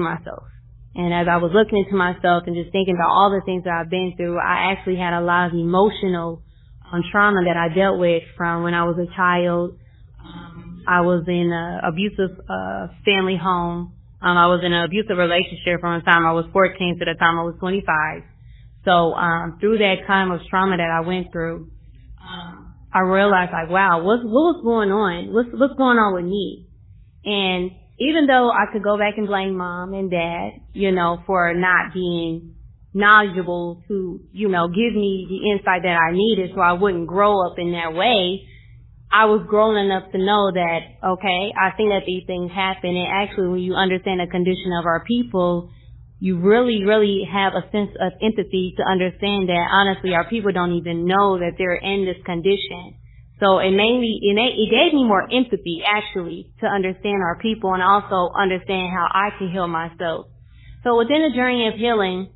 myself. And as I was looking into myself and just thinking about all the things that I've been through, I actually had a lot of emotional trauma that I dealt with from when I was a child. I was in an abusive family home. I was in an abusive relationship from the time I was 14 to the time I was 25. So through that time of trauma that I went through, I realized, like, wow, what was going on? What's going on with me? And even though I could go back and blame mom and dad, for not being knowledgeable to, give me the insight that I needed so I wouldn't grow up in that way, I was grown enough to know that, okay, I think that these things happen. And actually, when you understand the condition of our people, you really, really have a sense of empathy to understand that, honestly, our people don't even know that they're in this condition. So it gave me more empathy, actually, to understand our people and also understand how I can heal myself. So within the journey of healing,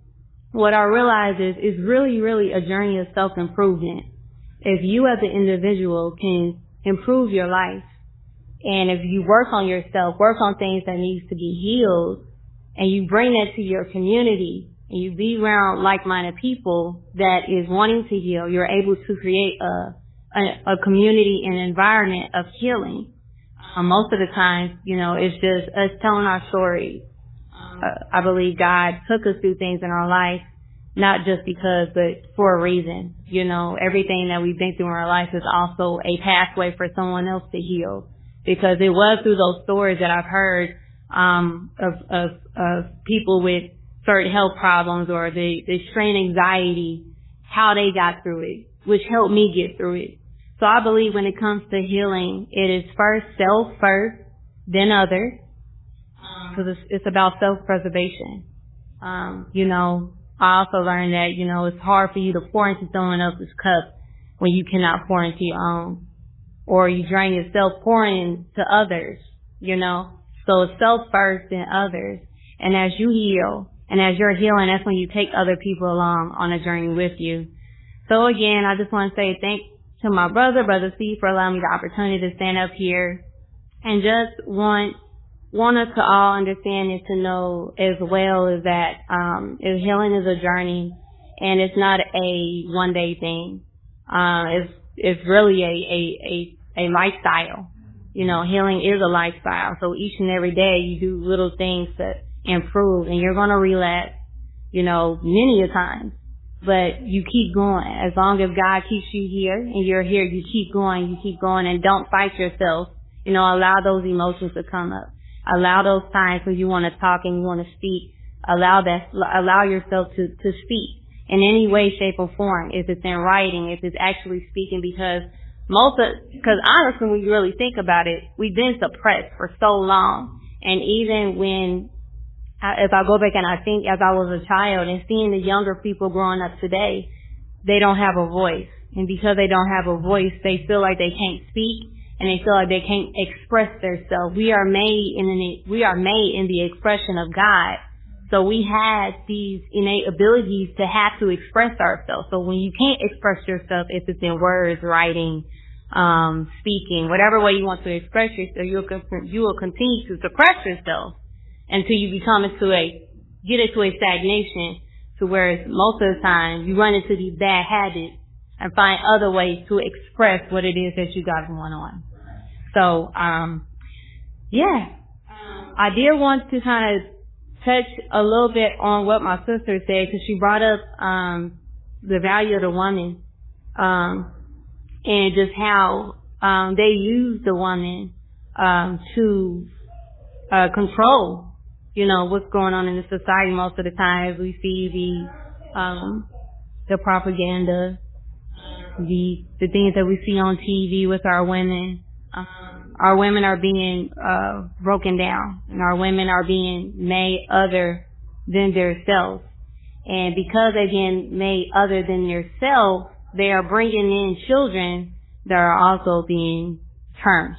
what I realize is really, really a journey of self-improvement. If you as an individual can improve your life, and if you work on yourself, work on things that needs to be healed, and you bring that to your community, and you be around like-minded people that is wanting to heal, you're able to create a community and environment of healing. Most of the time, it's just us telling our stories. I believe God took us through things in our life, not just because, but for a reason. Everything that we've been through in our life is also a pathway for someone else to heal. Because it was through those stories that I've heard of people with certain health problems or the extreme anxiety, how they got through it, which helped me get through it. So I believe when it comes to healing, it is first self first, then others, because it's about self-preservation. I also learned that, it's hard for you to pour into someone else's cup when you cannot pour into your own. Or you drain yourself pouring into others, So it's self first, then others. And as you heal, and as you're healing, that's when you take other people along on a journey with you. So again, I just want to say thanks to my brother Steve, for allowing me the opportunity to stand up here, and just want us to all understand and to know as well is that healing is a journey, and it's not a one-day thing. It's really a lifestyle. Healing is a lifestyle. So each and every day you do little things to improve, and you're going to relapse, many a times. But you keep going. As long as God keeps you here and you're here, you keep going, and don't fight yourself. Allow those emotions to come up. Allow those times when you want to talk and you want to speak. Allow yourself to speak in any way, shape, or form. If it's in writing, if it's actually speaking, because honestly, when you really think about it, we've been suppressed for so long. And even if I go back and I think as I was a child and seeing the younger people growing up today, they don't have a voice. And because they don't have a voice, they feel like they can't speak, and they feel like they can't express themselves. We are made in the expression of God. So we have these innate abilities to have to express ourselves. So when you can't express yourself, if it's in words, writing, speaking, whatever way you want to express yourself, you will continue to suppress yourself until you get into a stagnation, to where most of the time you run into these bad habits and find other ways to express what it is that you got going on. So, I did want to kind of touch a little bit on what my sister said, because she brought up the value of the woman, and just how they use the woman to control, what's going on in the society. Most of the time we see the propaganda, the things that we see on TV with our women. Our women are being broken down, and our women are being made other than themselves. And because they're being made other than themselves, they are bringing in children that are also being turned.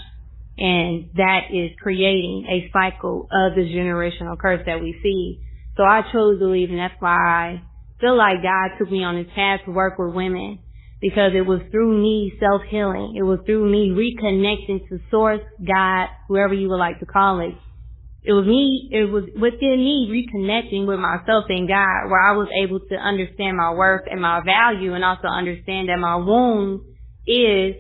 And that is creating a cycle of the generational curse that we see. So I truly believe, and that's why I feel like God took me on this path to work with women, because it was through me self-healing. It was through me reconnecting to Source, God, whoever you would like to call it. it was within me reconnecting with myself and God, where I was able to understand my worth and my value, and also understand that my womb is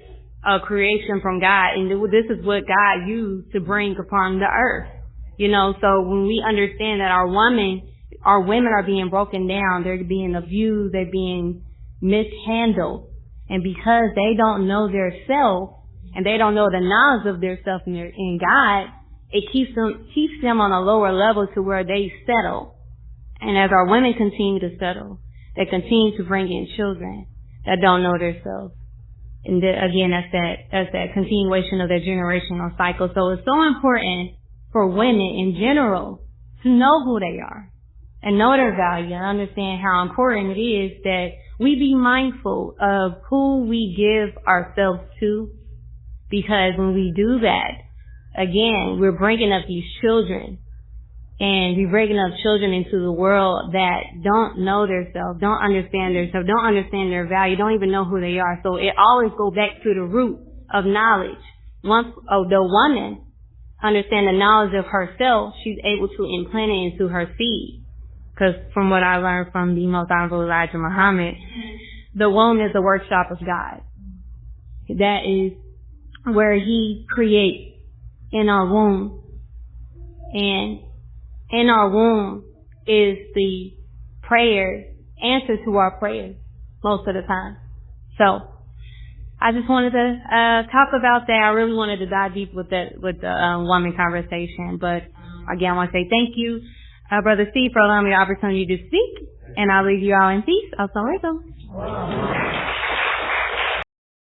a creation from God, and this is what God used to bring upon the earth. You know, so when we understand that our women are being broken down, they're being abused, they're being mishandled, and because they don't know their self and they don't know the knowledge of their self in God, it keeps them on a lower level to where they settle. And as our women continue to settle, they continue to bring in children that don't know their self. And again, that's that continuation of that generational cycle. So it's so important for women in general to know who they are and know their value and understand how important it is that we be mindful of who we give ourselves to, because when we do that, again, we're bringing up these children, and we're bringing up children into the world that don't know themselves, don't understand themselves, don't understand their value, don't even know who they are. So it always goes back to the root of knowledge. Once the woman understands the knowledge of herself, she's able to implant it into her seed. Because from what I learned from the Most Honorable Elijah Muhammad, the womb is the workshop of God. That is where He creates in our womb. And in our womb is the answer to our prayers most of the time. So I just wanted to talk about that. I really wanted to dive deep with the woman conversation. But again, I want to say thank you, Brother Steve, for allowing me the opportunity to speak. And I'll leave you all in peace. Assalamu alaikum.